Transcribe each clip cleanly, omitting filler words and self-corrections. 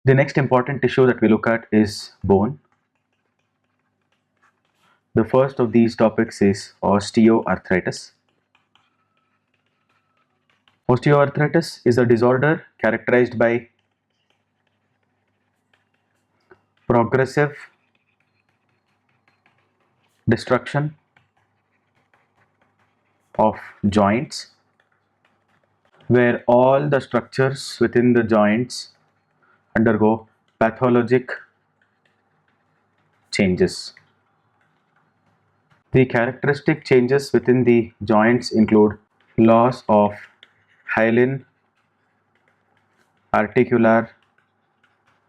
The next important tissue that we look at is bone. The first of these topics is osteoarthritis. Osteoarthritis is a disorder characterized by progressive destruction of joints, where all the structures within the joints undergo pathologic changes. The characteristic changes within the joints include loss of hyaline articular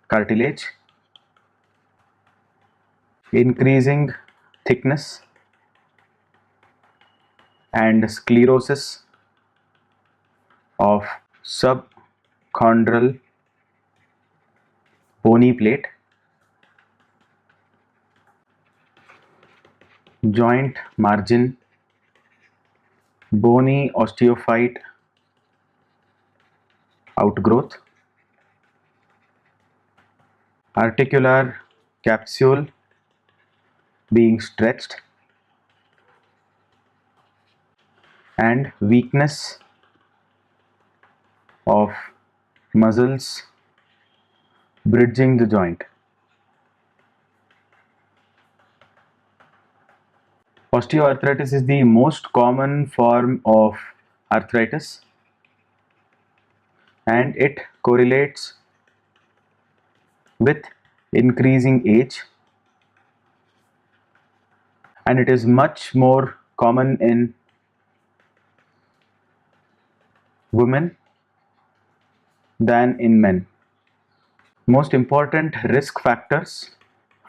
cartilage, increasing thickness, and sclerosis of subchondral bony plate, joint margin, bony osteophyte outgrowth, articular capsule being stretched, and weakness of muscles bridging the joint. Osteoarthritis is the most common form of arthritis, and it correlates with increasing age, and it is much more common in women than in men. Most important risk factors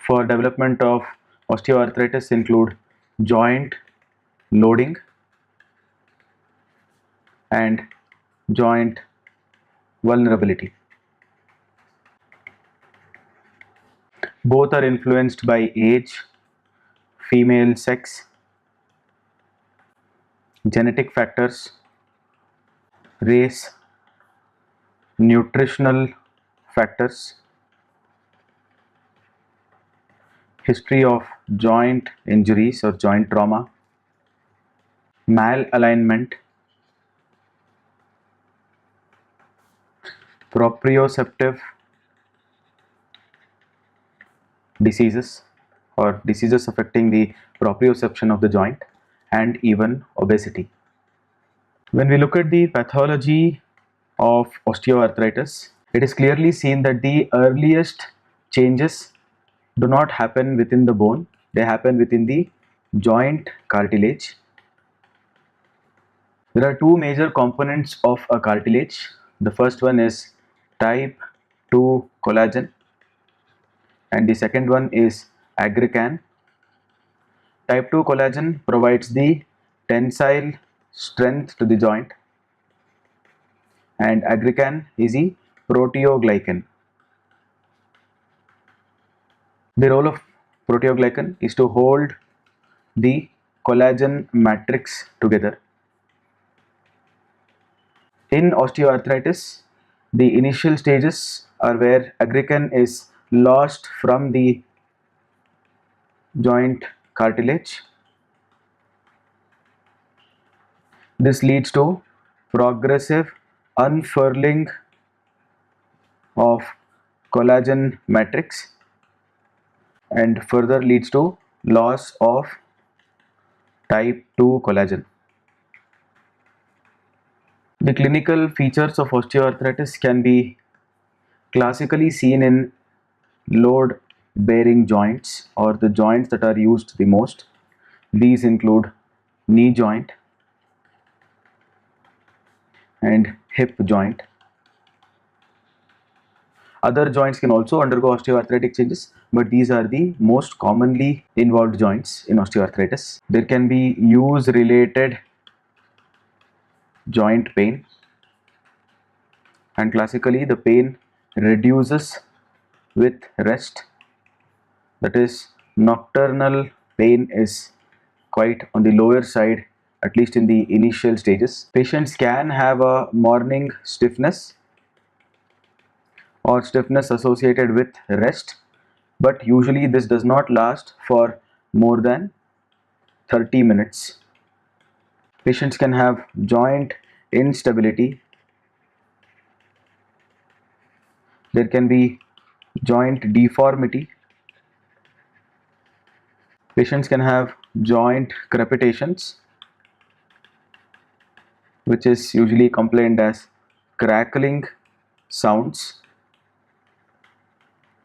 for development of osteoarthritis include joint loading and joint vulnerability. Both are influenced by age, female sex, genetic factors, race, nutritional factors, history of joint injuries or joint trauma, malalignment, proprioceptive diseases or diseases affecting the proprioception of the joint, and even obesity. When we look at the pathology of osteoarthritis, it is clearly seen that the earliest changes do not happen within the bone, they happen within the joint cartilage. There are two major components of a cartilage. The first one is type 2 collagen, and the second one is aggrecan. Type 2 collagen provides the tensile strength to the joint, and aggrecan is the proteoglycan. The role of proteoglycan is to hold the collagen matrix together. In osteoarthritis, the initial stages are where aggrecan is lost from the joint cartilage. This leads to progressive unfurling of collagen matrix and further leads to loss of type 2 collagen. The clinical features of osteoarthritis can be classically seen in load bearing joints or the joints that are used the most. These include knee joint and hip joint. Other joints can also undergo osteoarthritic changes, but these are the most commonly involved joints in osteoarthritis. There can be use related joint pain, and classically the pain reduces with rest. That is, nocturnal pain is quite on the lower side, at least in the initial stages. Patients can have a morning stiffness or stiffness associated with rest, but usually this does not last for more than 30 minutes. Patients can have joint instability. There can be joint deformity. Patients can have joint crepitations, which is usually complained as crackling sounds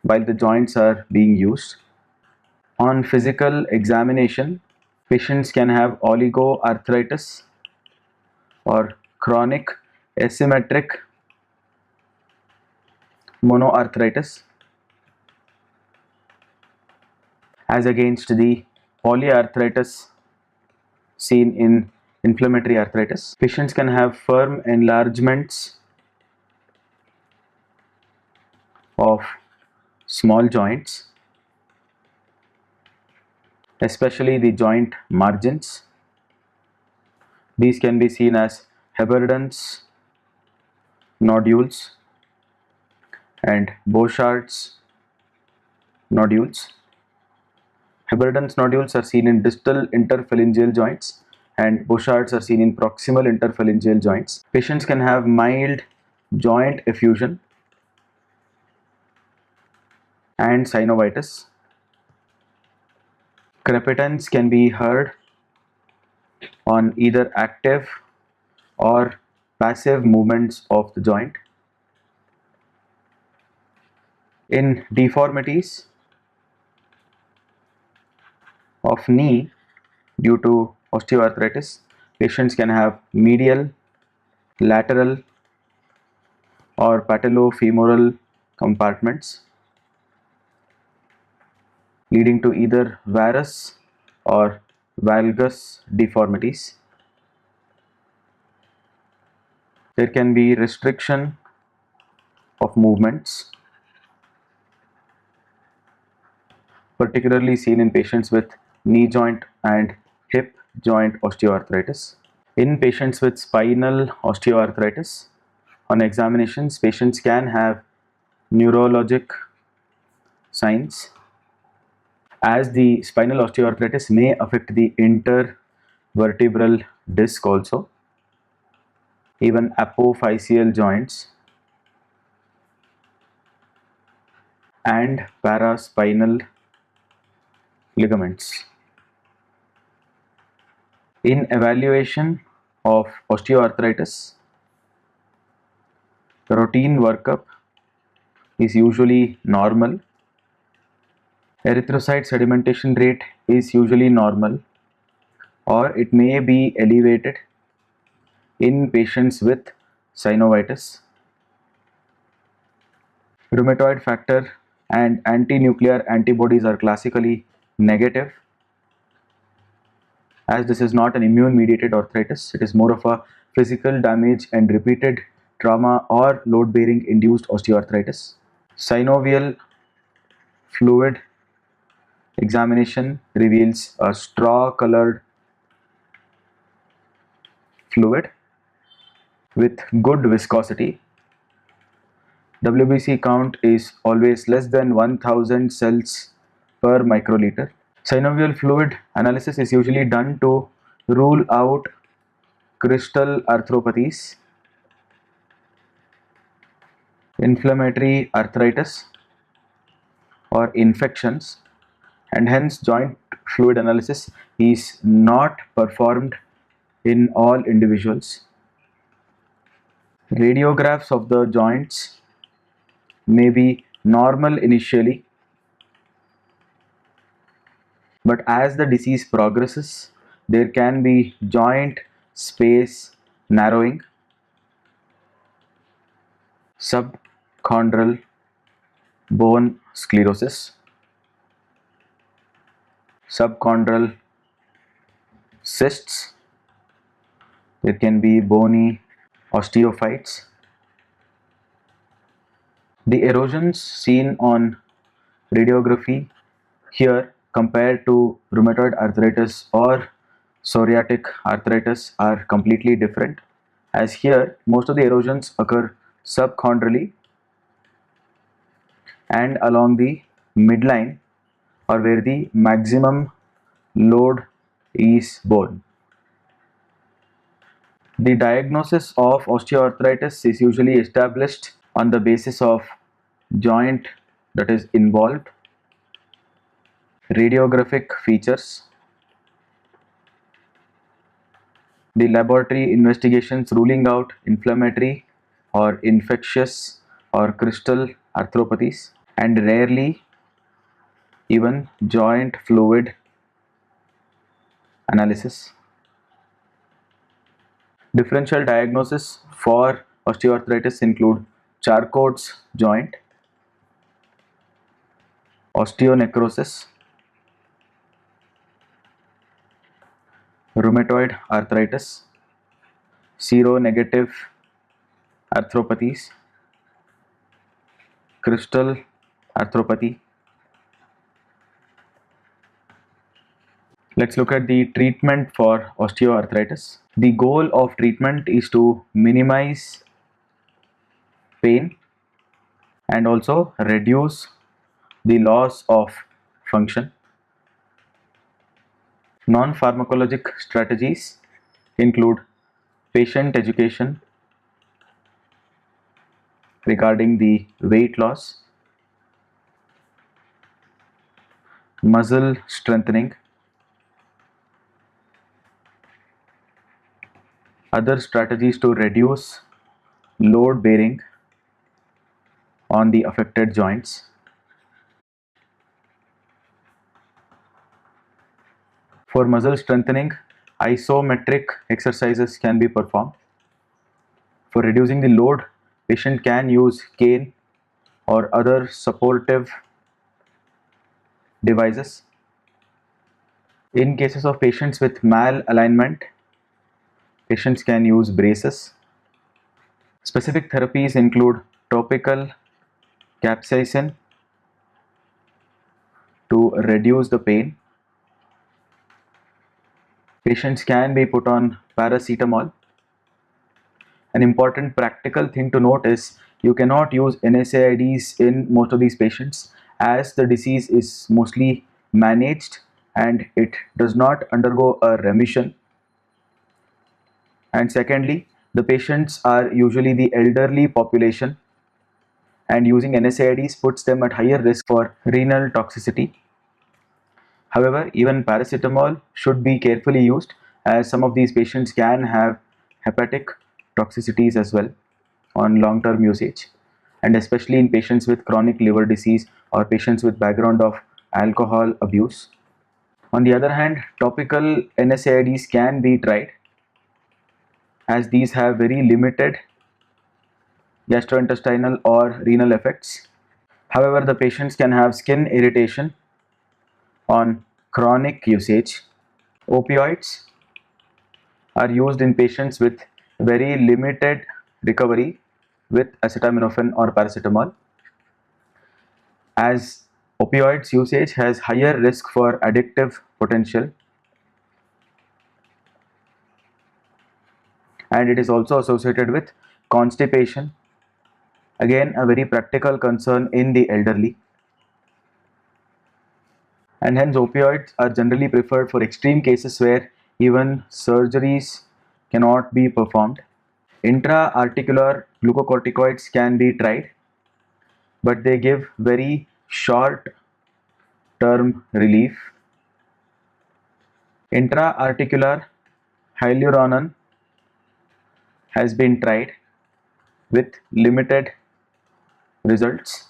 while the joints are being used. On physical examination, patients can have oligoarthritis or chronic asymmetric monoarthritis as against the polyarthritis seen in inflammatory arthritis. Patients can have firm enlargements of small joints, especially the joint margins. These can be seen as Heberden's nodules and Bouchard's nodules. Heberden's nodules are seen in distal interphalangeal joints and Bouchard's are seen in proximal interphalangeal joints. Patients can have mild joint effusion and synovitis. Crepitance can be heard on either active or passive movements of the joint. In deformities of knee due to osteoarthritis, patients can have medial, lateral or patellofemoral compartments leading to either varus or valgus deformities. There can be restriction of movements, particularly seen in patients with knee joint and hip joint osteoarthritis. In patients with spinal osteoarthritis, on examinations, patients can have neurologic signs, as the spinal osteoarthritis may affect the intervertebral disc also, even apophyseal joints and paraspinal ligaments. In evaluation of osteoarthritis, the routine workup is usually normal. Erythrocyte sedimentation rate is usually normal, or it may be elevated in patients with synovitis. Rheumatoid factor and anti-nuclear antibodies are classically negative, as this is not an immune-mediated arthritis. It is more of a physical damage and repeated trauma or load-bearing induced osteoarthritis. Synovial fluid examination reveals a straw-colored fluid with good viscosity. WBC count is always less than 1000 cells per microliter. Synovial fluid analysis is usually done to rule out crystal arthropathies, inflammatory arthritis, or infections, and hence joint fluid analysis is not performed in all individuals. Radiographs of the joints may be normal initially, but as the disease progresses, there can be joint space narrowing, subchondral bone sclerosis, subchondral cysts, there can be bony osteophytes. The erosions seen on radiography here compared to rheumatoid arthritis or psoriatic arthritis are completely different, as here most of the erosions occur subchondraly and along the midline, or where the maximum load is borne. The diagnosis of osteoarthritis is usually established on the basis of joint that is involved, radiographic features, the laboratory investigations ruling out inflammatory or infectious or crystal arthropathies, and rarely even joint fluid analysis. Differential diagnosis for osteoarthritis include Charcot's joint, osteonecrosis, rheumatoid arthritis, seronegative arthropathies, crystal arthropathy. Let's look at the treatment for osteoarthritis. The goal of treatment is to minimize pain and also reduce the loss of function. Non-pharmacologic strategies include patient education regarding the weight loss, muscle strengthening, other strategies to reduce load bearing on the affected joints. For muscle strengthening, isometric exercises can be performed. For reducing the load, patient can use cane or other supportive devices. In cases of patients with malalignment, patients can use braces. Specific therapies include topical capsaicin to reduce the pain. Patients can be put on paracetamol. An important practical thing to note is you cannot use NSAIDs in most of these patients, as the disease is mostly managed and it does not undergo a remission. And secondly, the patients are usually the elderly population, and using NSAIDs puts them at higher risk for renal toxicity. However, even paracetamol should be carefully used, as some of these patients can have hepatic toxicities as well on long-term usage, and especially in patients with chronic liver disease or patients with background of alcohol abuse. On the other hand, topical NSAIDs can be tried, as these have very limited gastrointestinal or renal effects. However, the patients can have skin irritation on chronic usage. Opioids are used in patients with very limited recovery with acetaminophen or paracetamol, as opioids usage has higher risk for addictive potential, and it is also associated with constipation, again a very practical concern in the elderly, and hence opioids are generally preferred for extreme cases where even surgeries cannot be performed. Intra-articular glucocorticoids can be tried, but they give very short term relief. Intra-articular hyaluronan has been tried with limited results,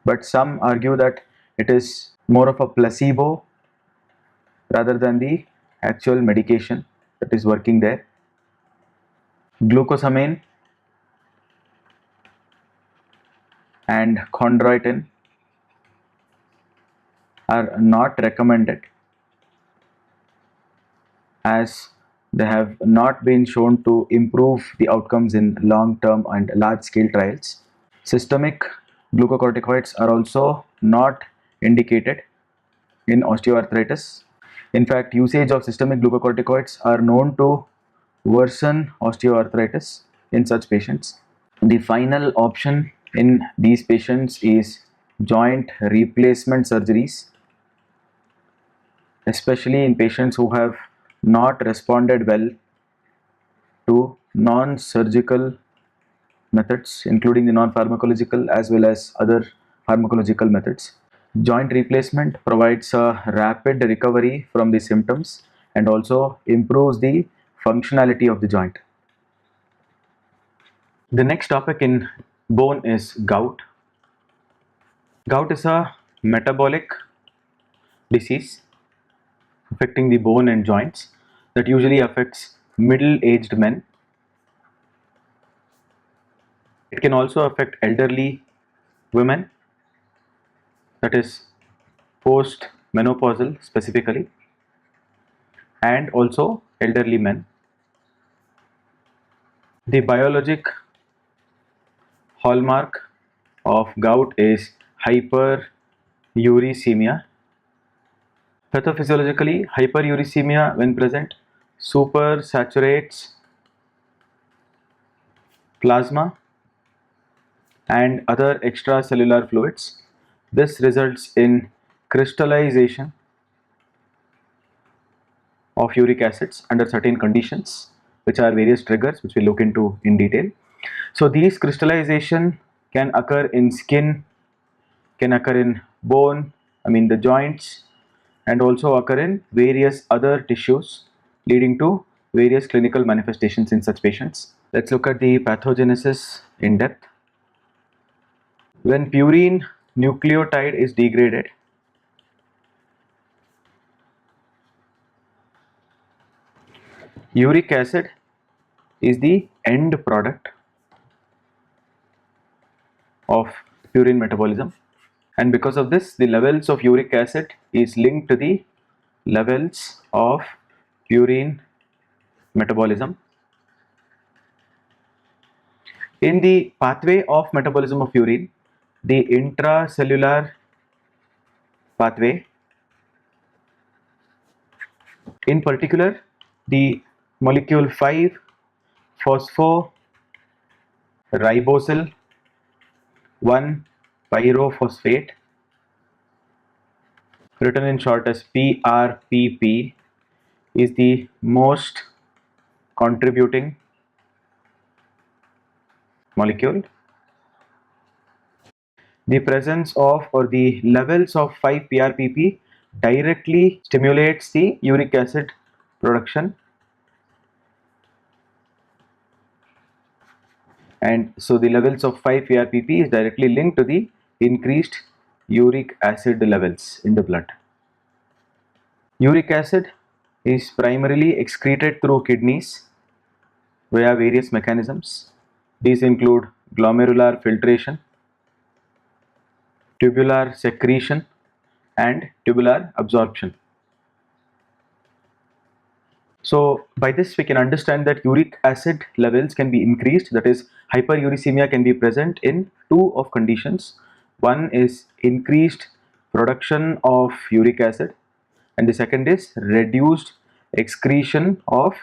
but some argue that it is more of a placebo rather than the actual medication that is working there. Glucosamine and chondroitin are not recommended, as they have not been shown to improve the outcomes in long-term and large-scale trials. Systemic glucocorticoids are also not indicated in osteoarthritis. In fact, usage of systemic glucocorticoids are known to worsen osteoarthritis in such patients. The final option in these patients is joint replacement surgeries, especially in patients who have not responded well to non-surgical methods, including the non-pharmacological as well as other pharmacological methods. Joint replacement provides a rapid recovery from the symptoms and also improves the functionality of the joint. The next topic in bone is gout. Gout is a metabolic disease affecting the bone and joints that usually affects middle-aged men. It can also affect elderly women, that is post-menopausal specifically, and also elderly men. The biologic hallmark of gout is hyperuricemia. Pathophysiologically, hyperuricemia, when present, supersaturates plasma and other extracellular fluids. This results in crystallization of uric acids under certain conditions, which are various triggers which we'll look into in detail. So these crystallization can occur in skin, can occur in bone, the joints, and also occur in various other tissues, leading to various clinical manifestations in such patients. Let's look at the pathogenesis in depth. When purine nucleotide is degraded, uric acid is the end product of purine metabolism, and because of this, the levels of uric acid is linked to the levels of purine metabolism. In the pathway of metabolism of urine, the intracellular pathway, in particular the molecule 5 phosphoribosyl 1 pyrophosphate, written in short as PRPP, is the most contributing molecule. The presence of or the levels of 5-PRPP directly stimulates the uric acid production, and so the levels of 5-PRPP is directly linked to the increased uric acid levels in the blood. Uric acid is primarily excreted through kidneys via various mechanisms. These include glomerular filtration, tubular secretion, and tubular absorption. So by this we can understand that uric acid levels can be increased, that is hyperuricemia can be present in two of conditions. One is increased production of uric acid, and the second is reduced excretion of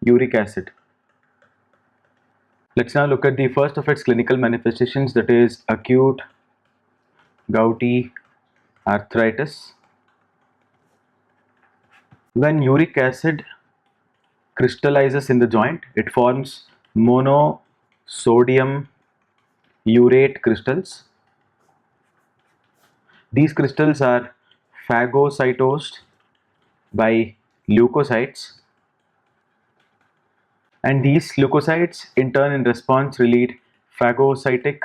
uric acid. Let's now look at the first of its clinical manifestations, that is acute gouty arthritis. When uric acid crystallizes in the joint, it forms monosodium urate crystals. These crystals are phagocytosed by leukocytes, and these leukocytes in turn in response release phagocytic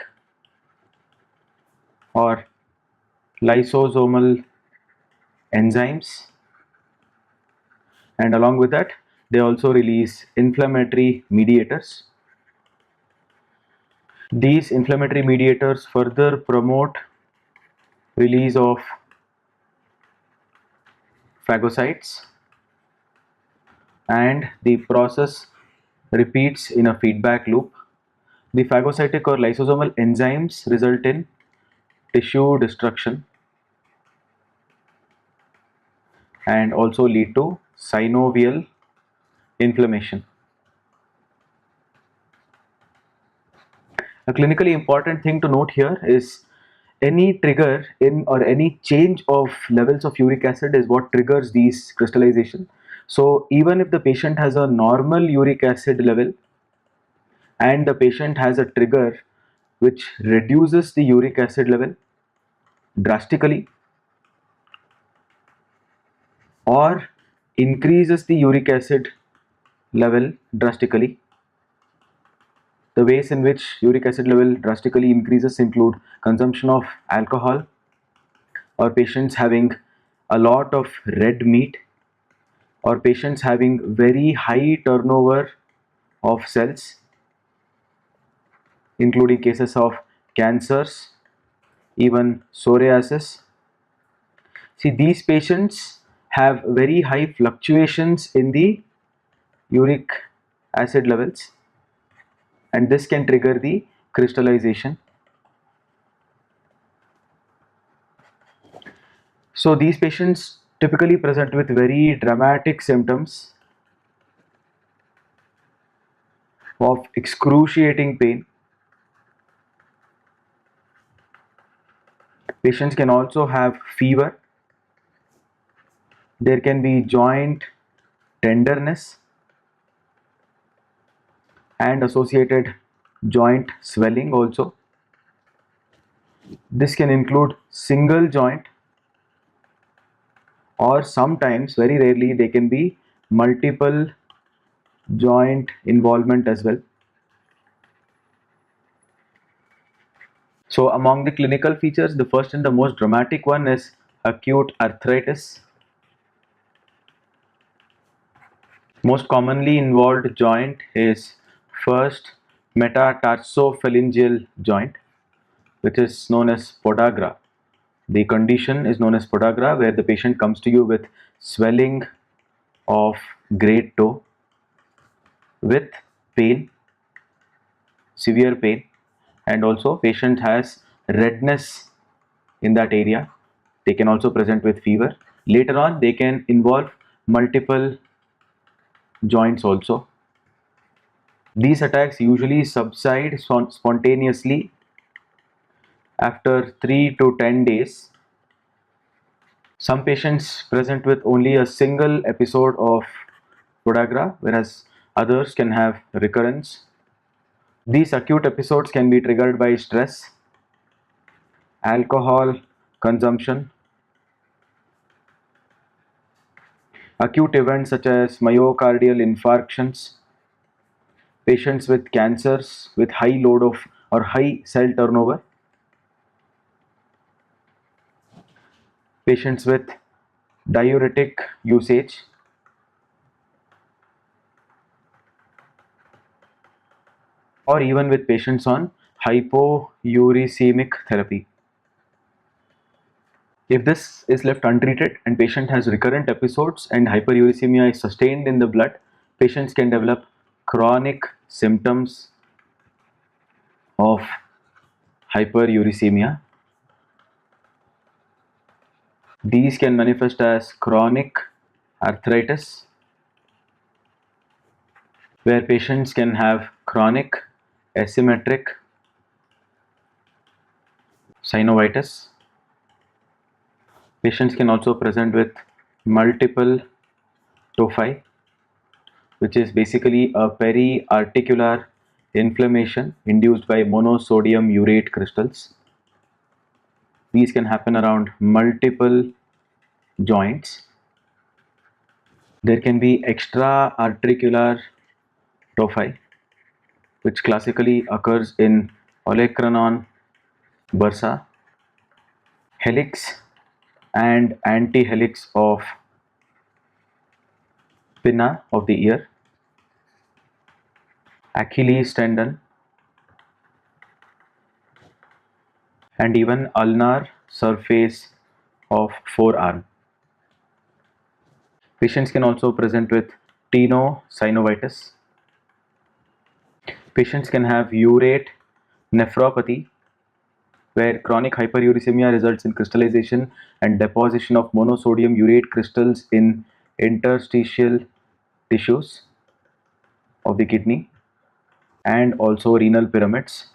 or lysosomal enzymes, and along with that they also release inflammatory mediators. These inflammatory mediators further promote release of phagocytes, and the process repeats in a feedback loop. The phagocytic or lysosomal enzymes result in tissue destruction and also lead to synovial inflammation. A clinically important thing to note here is any trigger in or any change of levels of uric acid is what triggers these crystallization. So even if the patient has a normal uric acid level and the patient has a trigger which reduces the uric acid level drastically or increases the uric acid level drastically. The ways in which uric acid level drastically increases include consumption of alcohol, or patients having a lot of red meat, or patients having very high turnover of cells, including cases of cancers, even psoriasis. See, these patients have very high fluctuations in the uric acid levels, and this can trigger the crystallization. So these patients typically present with very dramatic symptoms of excruciating pain. Patients can also have fever. There can be joint tenderness and associated joint swelling also. This can include single joint, or sometimes, very rarely, they can be multiple joint involvement as well. So among the clinical features, the first and the most dramatic one is acute arthritis. Most commonly involved joint is first metatarsophalangeal joint, which is known as podagra. The condition is known as podagra, where the patient comes to you with swelling of great toe, with pain, severe pain, and also patient has redness in that area. They can also present with fever. Later on, they can involve multiple joints also. These attacks usually subside spontaneously after 3 to 10 days. Some patients present with only a single episode of podagra, whereas others can have recurrence. These acute episodes can be triggered by stress, alcohol consumption, acute events such as myocardial infarctions, patients with cancers with high load of or high cell turnover, patients with diuretic usage, or even with patients on hypouricemic therapy. If this is left untreated and patient has recurrent episodes and hyperuricemia is sustained in the blood, patients can develop chronic symptoms of hyperuricemia. These can manifest as chronic arthritis, where patients can have chronic asymmetric synovitis. Patients can also present with multiple tophi, which is basically a periarticular inflammation induced by monosodium urate crystals. These can happen around multiple joints. There can be extra articular tophi, which classically occurs in olecranon bursa, helix and antihelix of pinna of the ear, Achilles tendon, and even ulnar surface of forearm. Patients can also present with tenosynovitis. Patients can have urate nephropathy, where chronic hyperuricemia results in crystallization and deposition of monosodium urate crystals in interstitial tissues of the kidney and also renal pyramids.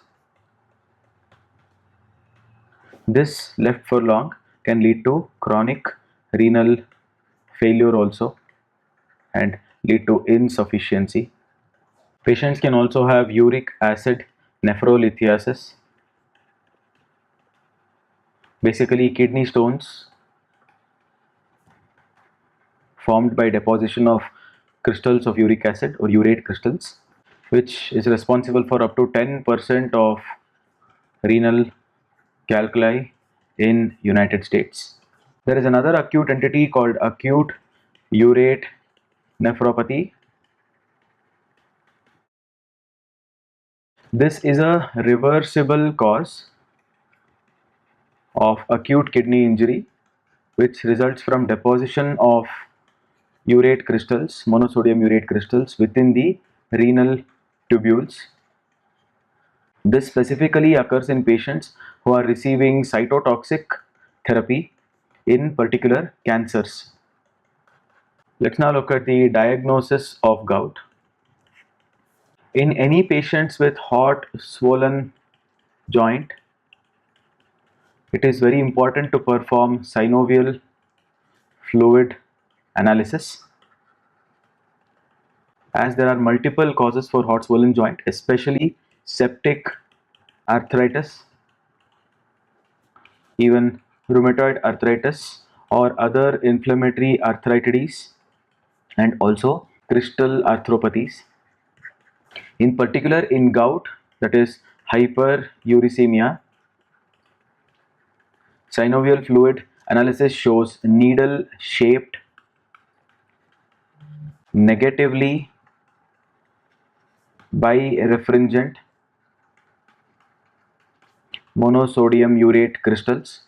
This left for long can lead to chronic renal failure also and lead to insufficiency. Patients can also have uric acid nephrolithiasis, basically kidney stones formed by deposition of crystals of uric acid or urate crystals, which is responsible for up to 10% of renal calculi in United States. There is another acute entity called acute urate nephropathy. This is a reversible cause of acute kidney injury which results from deposition of urate crystals, monosodium urate crystals within the renal tubules. This specifically occurs in patients who are receiving cytotoxic therapy, in particular cancers. Let's now look at the diagnosis of gout. In any patients with hot, swollen joint, it is very important to perform synovial fluid analysis, as there are multiple causes for hot swollen joint, especially septic arthritis, even rheumatoid arthritis or other inflammatory arthritis, and also crystal arthropathies. In particular, in gout, that is hyperuricemia, synovial fluid analysis shows needle shaped, negatively birefringent monosodium urate crystals.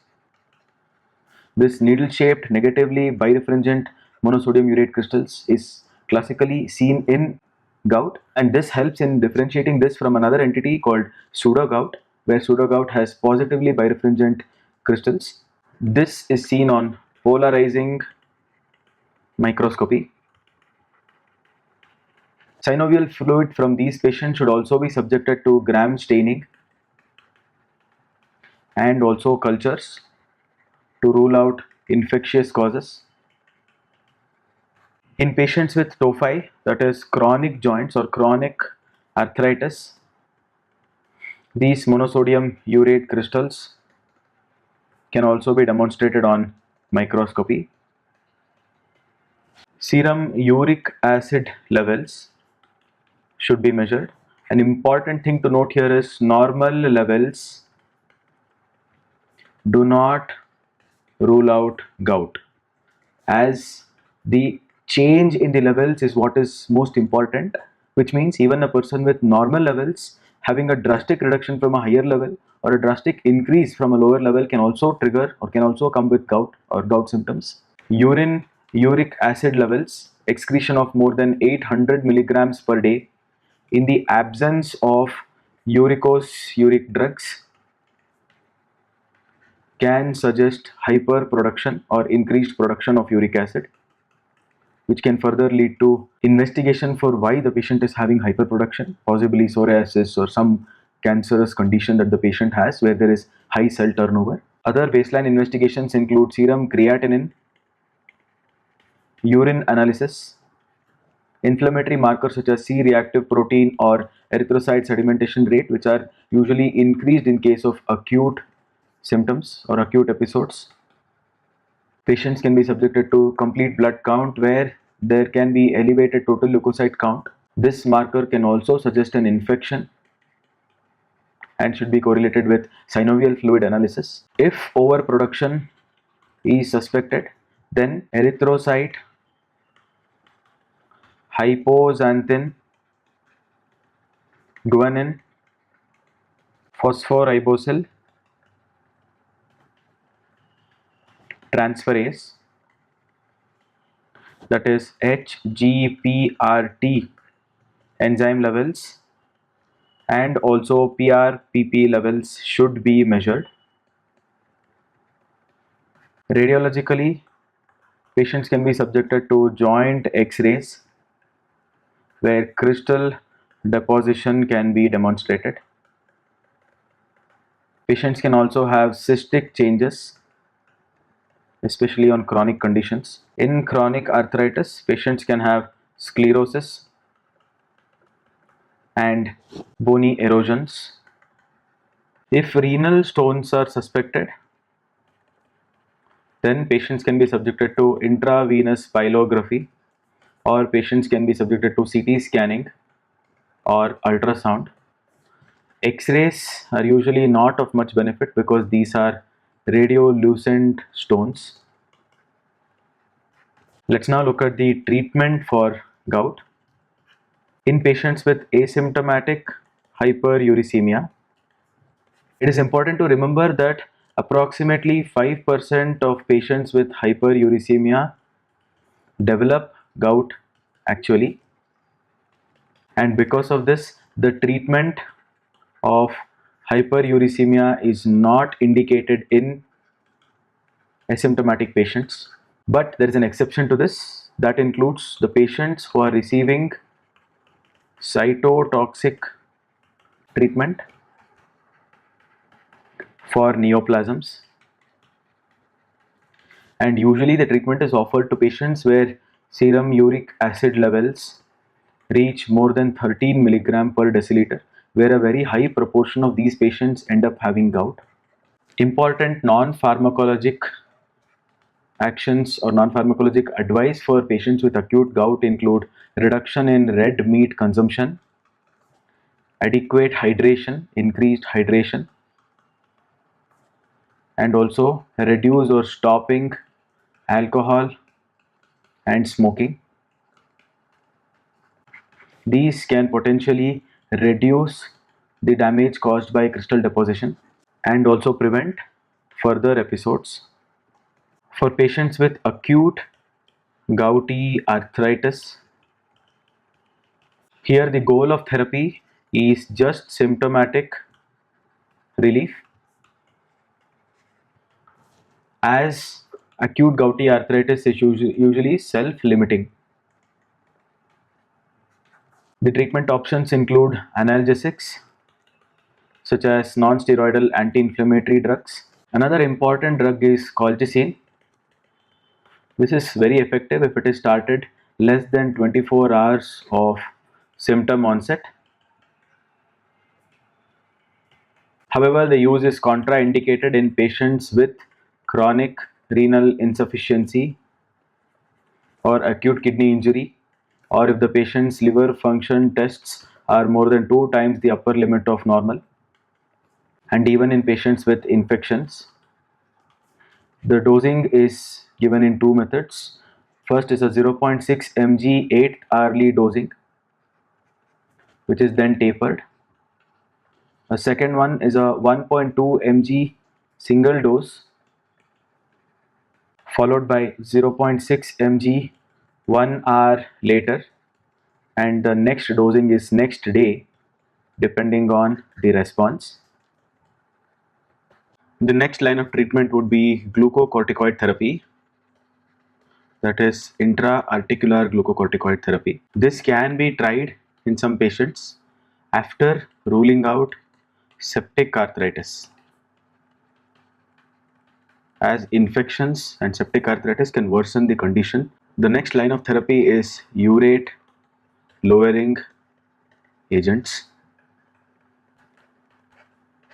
This needle shaped, negatively birefringent monosodium urate crystals is classically seen in gout, and this helps in differentiating this from another entity called pseudogout, where pseudogout has positively birefringent crystals. This is seen on polarizing microscopy. Synovial fluid from these patients should also be subjected to gram staining and also cultures to rule out infectious causes. In patients with tophi, that is chronic joints or chronic arthritis, these monosodium urate crystals can also be demonstrated on microscopy. Serum uric acid levels should be measured. An important thing to note here is normal levels do not rule out gout, as the change in the levels is what is most important, which means even a person with normal levels having a drastic reduction from a higher level or a drastic increase from a lower level can also trigger or can also come with gout or gout symptoms. Urine uric acid levels, excretion of more than 800 milligrams per day in the absence of uricose uric drugs can suggest hyperproduction or increased production of uric acid, which can further lead to investigation for why the patient is having hyperproduction, possibly psoriasis or some cancerous condition that the patient has where there is high cell turnover. Other baseline investigations include serum creatinine, urine analysis, inflammatory markers such as C-reactive protein or erythrocyte sedimentation rate, which are usually increased in case of acute symptoms or acute episodes. Patients can be subjected to complete blood count where there can be elevated total leukocyte count. This marker can also suggest an infection and should be correlated with synovial fluid analysis. If overproduction is suspected, then erythrocyte, hypoxanthine, guanine, phosphoribosyl transferase, that is HGPRT enzyme levels, and also PRPP levels should be measured. Radiologically, patients can be subjected to joint X-rays where crystal deposition can be demonstrated. Patients can also have cystic changes, especially on chronic conditions. In chronic arthritis, patients can have sclerosis and bony erosions. If renal stones are suspected, then patients can be subjected to intravenous pyelography, or patients can be subjected to CT scanning or ultrasound. X-rays are usually not of much benefit because these are radiolucent stones. Let's now look at the treatment for gout. In patients with asymptomatic hyperuricemia, it is important to remember that approximately 5% of patients with hyperuricemia develop gout actually, and because of this, the treatment of hyperuricemia is not indicated in asymptomatic patients. But there is an exception to this. That includes the patients who are receiving cytotoxic treatment for neoplasms, and usually the treatment is offered to patients where serum uric acid levels reach more than 13 milligram per deciliter, where a very high proportion of these patients end up having gout. Important non-pharmacologic actions or non-pharmacologic advice for patients with acute gout include reduction in red meat consumption, adequate hydration, increased hydration, and also reduce or stopping alcohol and smoking. These can potentially reduce the damage caused by crystal deposition and also prevent further episodes. For patients with acute gouty arthritis, here the goal of therapy is just symptomatic relief, as acute gouty arthritis is usually self-limiting. The treatment options include analgesics such as non-steroidal anti-inflammatory drugs. Another important drug is colchicine. This is very effective if it is started less than 24 hours of symptom onset. However, the use is contraindicated in patients with chronic renal insufficiency or acute kidney injury, or if the patient's liver function tests are more than 2 times the upper limit of normal, and even in patients with infections. The dosing is given in 2 methods. First is a 0.6 mg 8-hourly dosing, which is then tapered. A second one is a 1.2 mg single dose, followed by 0.6 mg 1 hour later, and the next dosing is next day depending on the response. The next line of treatment would be glucocorticoid therapy, that is intra-articular glucocorticoid therapy. This can be tried in some patients after ruling out septic arthritis, as infections and septic arthritis can worsen the condition. The next line of therapy is urate lowering agents.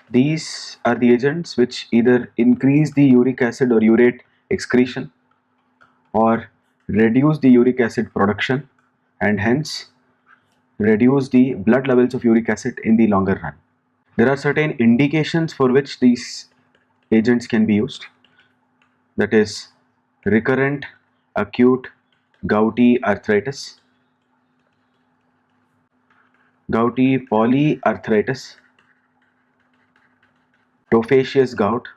These are the agents which either increase the uric acid or urate excretion or reduce the uric acid production and hence reduce the blood levels of uric acid in the longer run. There are certain indications for which these agents can be used, that is recurrent acute gouty arthritis, gouty polyarthritis, tophaceous gout,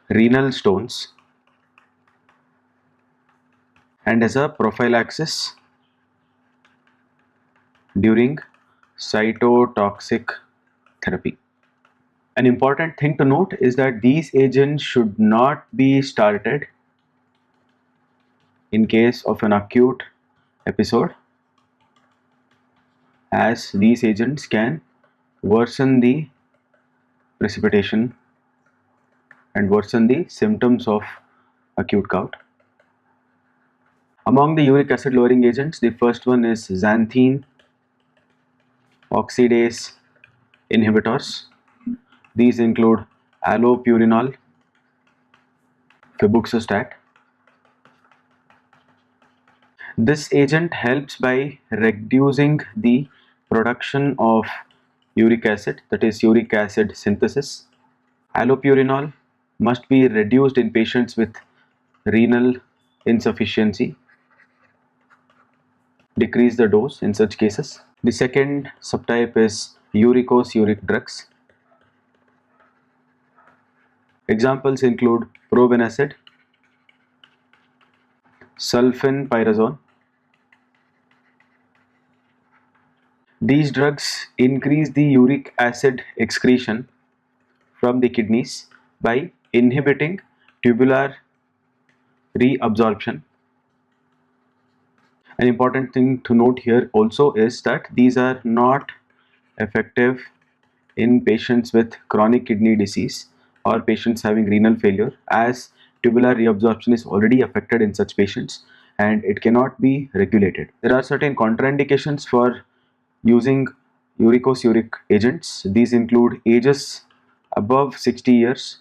renal stones, and as a prophylaxis during cytotoxic therapy. An important thing to note is that these agents should not be started in case of an acute episode, as these agents can worsen the precipitation and worsen the symptoms of acute gout. Among the uric acid lowering agents, the first one is xanthine oxidase inhibitors. These include allopurinol, febuxostat. This agent helps by reducing the production of uric acid, that is uric acid synthesis. Allopurinol must be reduced in patients with renal insufficiency. Decrease the dose in such cases. The second subtype is uricose-uric drugs. Examples include probenecid, sulfenpyrazone. These drugs increase the uric acid excretion from the kidneys by inhibiting tubular reabsorption. An important thing to note here also is that these are not effective in patients with chronic kidney disease or patients having renal failure, as tubular reabsorption is already affected in such patients and it cannot be regulated. There are certain contraindications for using uricose-uric agents. These include ages above 60 years,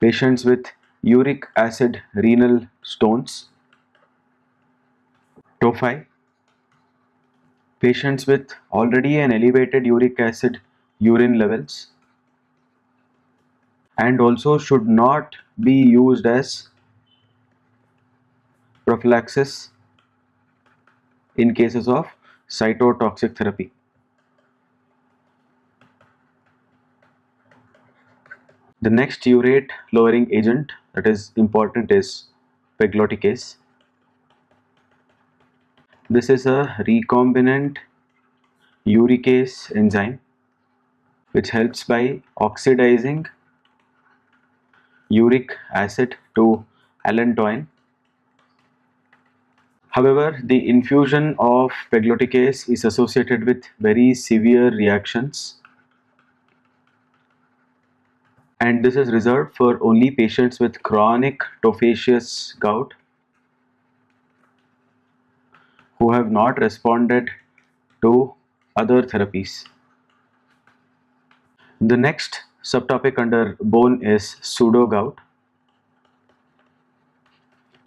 patients with uric acid renal stones, tophi, patients with already an elevated uric acid urine levels, and also should not be used as prophylaxis in cases of cytotoxic therapy. The next urate lowering agent that is important is pegloticase. This is a recombinant uricase enzyme which helps by oxidizing uric acid to allantoin. However, the infusion of pegloticase is associated with very severe reactions, and this is reserved for only patients with chronic tophaceous gout who have not responded to other therapies. The next subtopic under bone is pseudogout.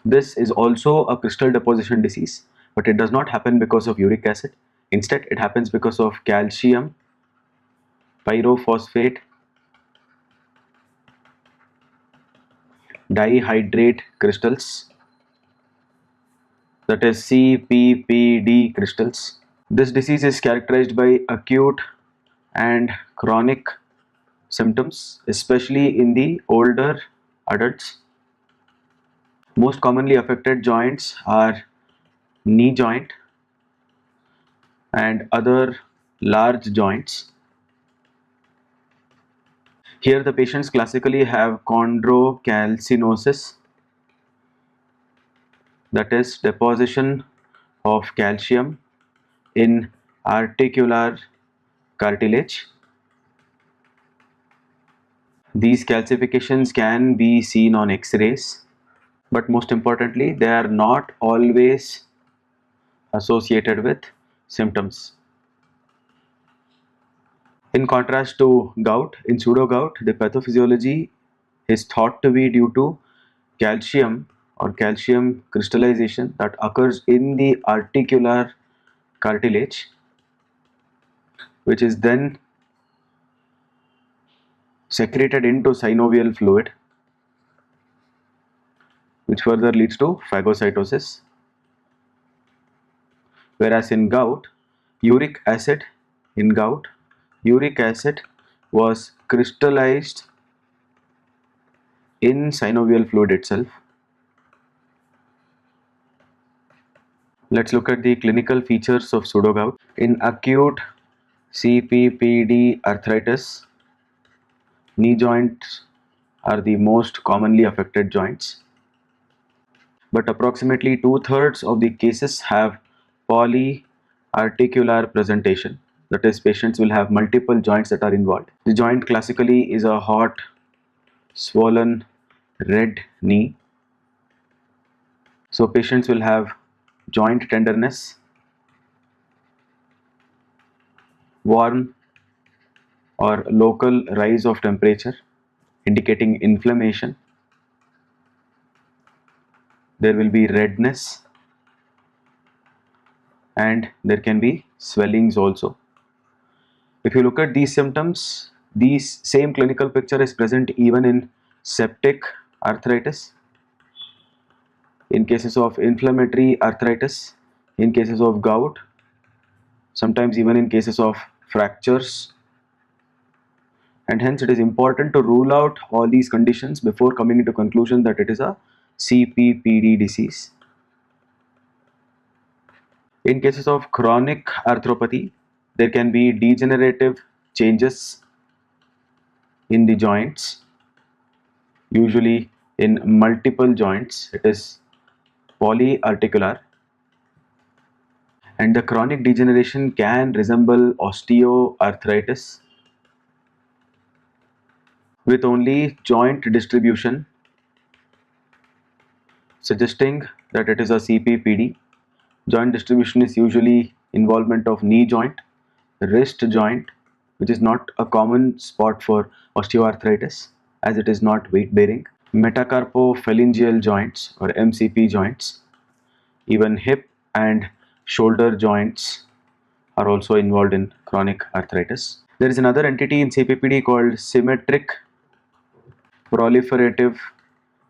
This is also a crystal deposition disease, but it does not happen because of uric acid. Instead, it happens because of calcium pyrophosphate dihydrate crystals, that is CPPD crystals. This disease is characterized by acute and chronic symptoms, especially in the older adults. Most commonly affected joints are knee joint and other large joints. Here the patients classically have chondrocalcinosis, that is deposition of calcium in articular cartilage. These calcifications can be seen on X-rays, but most importantly, they are not always associated with symptoms. In contrast to gout, in pseudogout, the pathophysiology is thought to be due to calcium or calcium crystallization that occurs in the articular cartilage, which is then secreted into synovial fluid, which further leads to phagocytosis. Whereas in gout, uric acid was crystallized in synovial fluid itself. Let's look at the clinical features of pseudogout. In acute CPPD arthritis, knee joints are the most commonly affected joints, but approximately 2/3 of the cases have polyarthritis articular presentation. That is, patients will have multiple joints that are involved. The joint classically is a hot, swollen, red knee. So patients will have joint tenderness, warm or local rise of temperature indicating inflammation. There will be redness and there can be swellings also. If you look at these symptoms, these same clinical picture is present even in septic arthritis, in cases of inflammatory arthritis, in cases of gout, sometimes even in cases of fractures. And hence it is important to rule out all these conditions before coming into conclusion that it is a CPPD disease. In cases of chronic arthropathy, there can be degenerative changes in the joints, usually in multiple joints. It is polyarticular, and the chronic degeneration can resemble osteoarthritis with only joint distribution, suggesting that it is a CPPD. Joint distribution is usually involvement of knee joint, wrist joint, which is not a common spot for osteoarthritis as it is not weight bearing, metacarpophalangeal joints or MCP joints, even hip and shoulder joints are also involved in chronic arthritis. There is another entity in CPPD called symmetric proliferative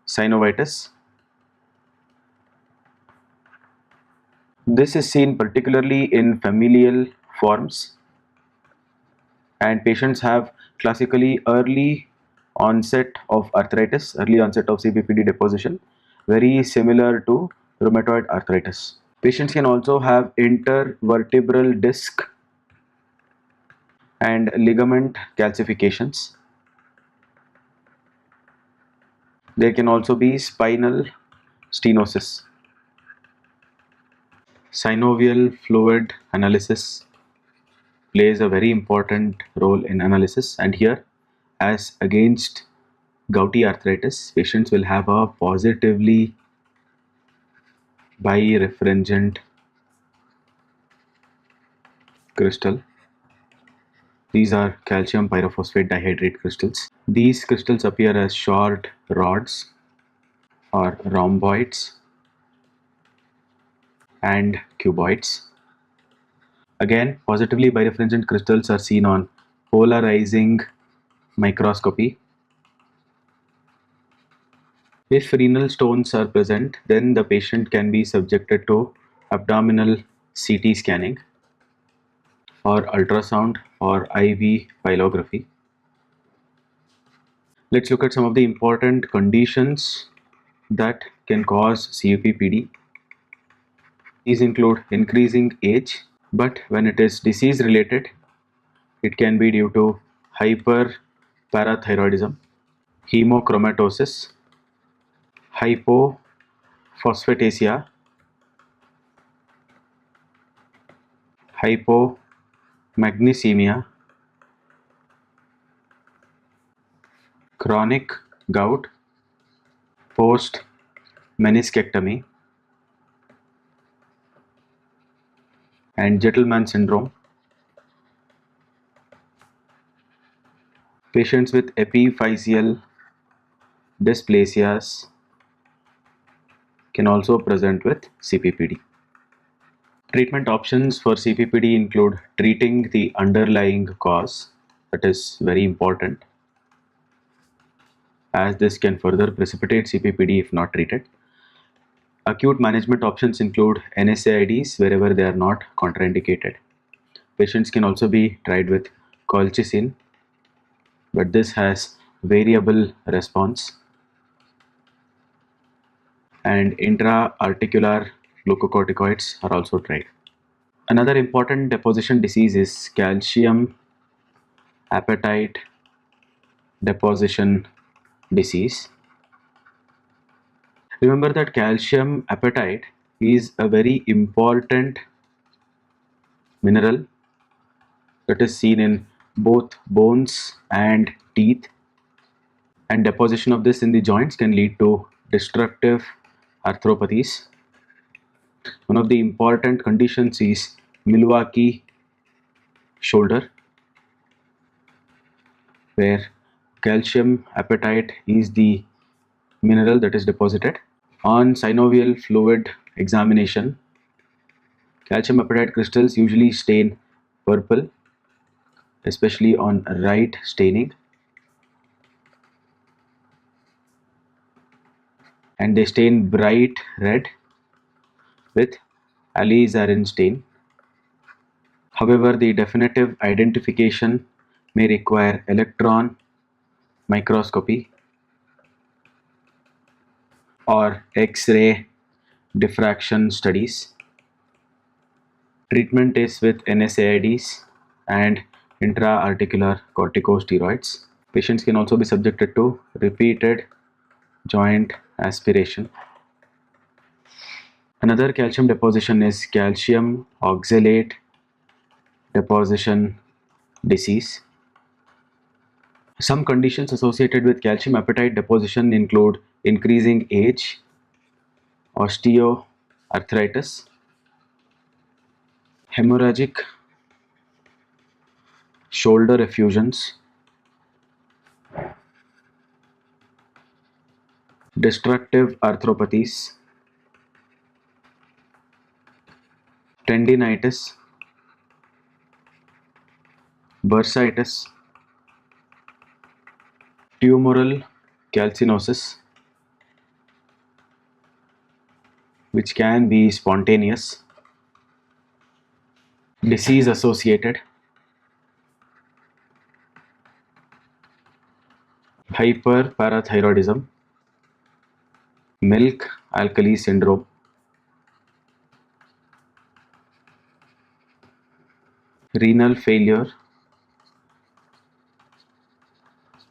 synovitis. This is seen particularly in familial forms, and patients have classically early onset of arthritis, early onset of CPPD deposition, very similar to rheumatoid arthritis. Patients can also have intervertebral disc and ligament calcifications. There can also be spinal stenosis. Synovial fluid analysis plays a very important role in analysis, and here, as against gouty arthritis, patients will have a positively birefringent crystal. These are calcium pyrophosphate dihydrate crystals. These crystals appear as short rods or rhomboids and cuboids. Again, positively birefringent crystals are seen on polarizing microscopy. If renal stones are present, then the patient can be subjected to abdominal CT scanning or ultrasound or IV pyelography. Let's look at some of the important conditions that can cause CPPD. These include increasing age, but when it is disease related, it can be due to hyperparathyroidism, hemochromatosis, hypophosphatasia, hypomagnesemia, chronic gout, post meniscectomy, and Gentleman syndrome. Patients with epiphyseal dysplasias can also present with CPPD. Treatment options for CPPD include treating the underlying cause, that is very important, as this can further precipitate CPPD if not treated. Acute management options include NSAIDs wherever they are not contraindicated. Patients can also be tried with colchicine, but this has variable response. And intra-articular glucocorticoids are also tried. Another important deposition disease is calcium apatite deposition disease. Remember that calcium apatite is a very important mineral that is seen in both bones and teeth, and deposition of this in the joints can lead to destructive arthropathies. One of the important conditions is Milwaukee shoulder, where calcium apatite is the mineral that is deposited. On synovial fluid examination, calcium apatite crystals usually stain purple, especially on right staining, and they stain bright red with alizarin stain. However, the definitive identification may require electron microscopy or X-ray diffraction studies. Treatment is with NSAIDs and intra-articular corticosteroids. Patients can also be subjected to repeated joint aspiration. Another calcium deposition is calcium oxalate deposition disease. Some conditions associated with calcium apatite deposition include increasing age, osteoarthritis, hemorrhagic shoulder effusions, destructive arthropathies, tendinitis, bursitis, tumoral calcinosis, which can be spontaneous, disease associated, hyperparathyroidism, milk alkali syndrome, renal failure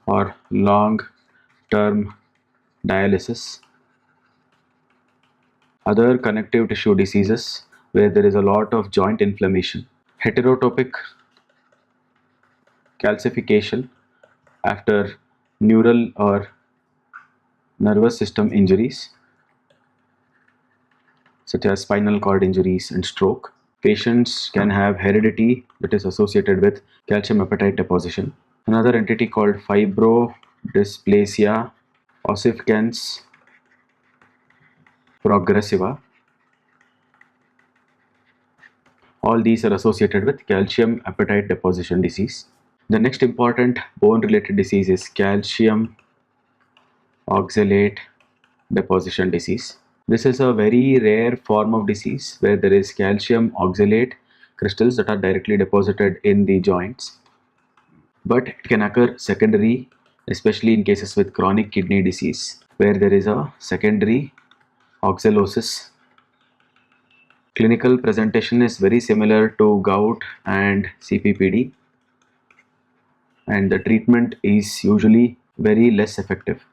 or long-term dialysis, other connective tissue diseases where there is a lot of joint inflammation, heterotopic calcification after neural or nervous system injuries such as spinal cord injuries and stroke. Patients can have heredity that is associated with calcium apatite deposition. Another entity called fibrodysplasia ossificans progressiva. All these are associated with calcium apatite deposition disease. The next important bone-related disease is calcium oxalate deposition disease. This is a very rare form of disease where there is calcium oxalate crystals that are directly deposited in the joints, but it can occur secondary, especially in cases with chronic kidney disease where there is a secondary oxalosis. Clinical presentation is very similar to gout and CPPD, and the treatment is usually very less effective.